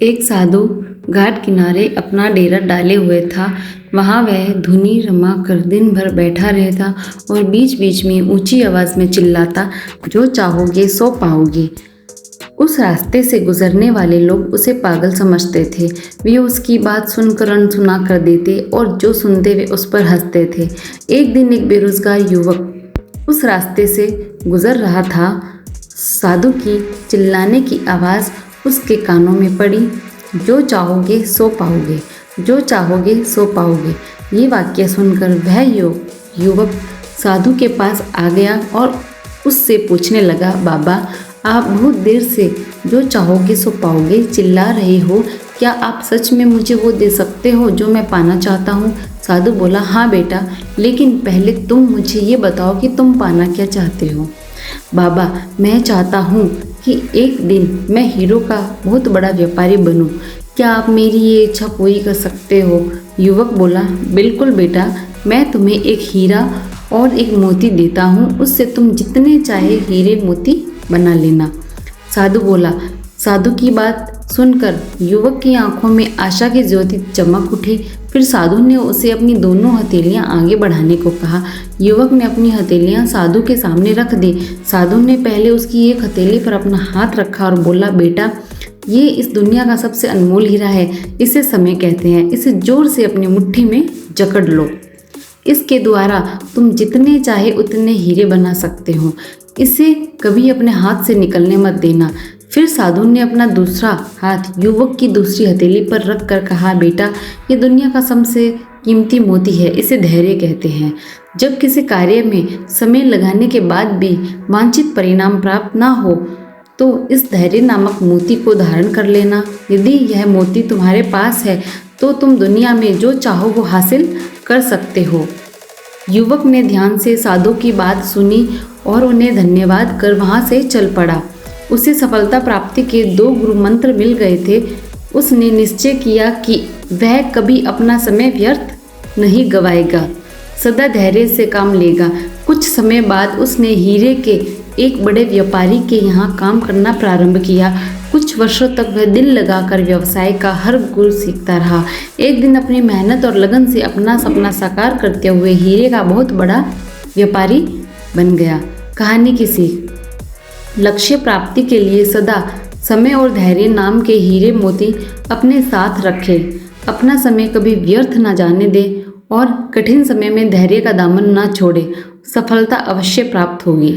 एक साधु घाट किनारे अपना डेरा डाले हुए था। वहाँ वह धुनी रमा कर दिन भर बैठा रहता और बीच बीच में ऊंची आवाज में चिल्लाता, जो चाहोगे सो पाओगे। उस रास्ते से गुजरने वाले लोग उसे पागल समझते थे। वे उसकी बात सुनकर अनसुना कर देते और जो सुनते वे उस पर हंसते थे। एक दिन एक बेरोजगार युवक उस रास्ते से गुजर रहा था। साधु की चिल्लाने की आवाज़ उसके कानों में पड़ी, जो चाहोगे सो पाओगे, जो चाहोगे सो पाओगे। ये वाक्य सुनकर वह युवक साधु के पास आ गया और उससे पूछने लगा, बाबा, आप बहुत देर से जो चाहोगे सो पाओगे चिल्ला रहे हो, क्या आप सच में मुझे वो दे सकते हो जो मैं पाना चाहता हूँ? साधु बोला, हाँ बेटा, लेकिन पहले तुम मुझे ये बताओ कि तुम पाना क्या चाहते हो। बाबा, मैं चाहता हूँ कि एक दिन मैं हीरो का बहुत बड़ा व्यापारी बनूँ। क्या आप मेरी ये इच्छा पूरी कर सकते हो? युवक बोला, बिल्कुल बेटा, मैं तुम्हें एक हीरा और एक मोती देता हूँ, उससे तुम जितने चाहे हीरे मोती बना लेना। साधु बोला। साधु की बात सुनकर युवक की आंखों में आशा की ज्योति चमक उठी। फिर साधु ने उसे अपनी दोनों हथेलियां आगे बढ़ाने को कहा। युवक ने अपनी हथेलियां साधु के सामने रख दी। साधु ने पहले उसकी एक हथेली पर अपना हाथ रखा और बोला, बेटा, ये इस दुनिया का सबसे अनमोल हीरा है। इसे समय कहते हैं। इसे जोर से अपनी मुट्ठी में जकड़ लो। इसके द्वारा तुम जितने चाहे उतने हीरे बना सकते हो। इसे कभी अपने हाथ से निकलने मत देना। फिर साधु ने अपना दूसरा हाथ युवक की दूसरी हथेली पर रख कर कहा, बेटा, ये दुनिया का सबसे कीमती मोती है। इसे धैर्य कहते हैं। जब किसी कार्य में समय लगाने के बाद भी वांछित परिणाम प्राप्त ना हो तो इस धैर्य नामक मोती को धारण कर लेना। यदि यह मोती तुम्हारे पास है तो तुम दुनिया में जो चाहो वो हासिल कर सकते हो। युवक ने ध्यान से साधु की बात सुनी और उन्हें धन्यवाद कर वहाँ से चल पड़ा। उसे सफलता प्राप्ति के 2 गुरु मंत्र मिल गए थे। उसने निश्चय किया कि वह कभी अपना समय व्यर्थ नहीं गवाएगा, सदा धैर्य से काम लेगा। कुछ समय बाद उसने हीरे के एक बड़े व्यापारी के यहाँ काम करना प्रारंभ किया। कुछ वर्षों तक वह दिल लगाकर व्यवसाय का हर गुर सीखता रहा। एक दिन अपनी मेहनत और लगन से अपना सपना साकार करते हुए हीरे का बहुत बड़ा व्यापारी बन गया। कहानी की सीख, लक्ष्य प्राप्ति के लिए सदा समय और धैर्य नाम के हीरे मोती अपने साथ रखें। अपना समय कभी व्यर्थ न जाने दें और कठिन समय में धैर्य का दामन न छोड़ें। सफलता अवश्य प्राप्त होगी।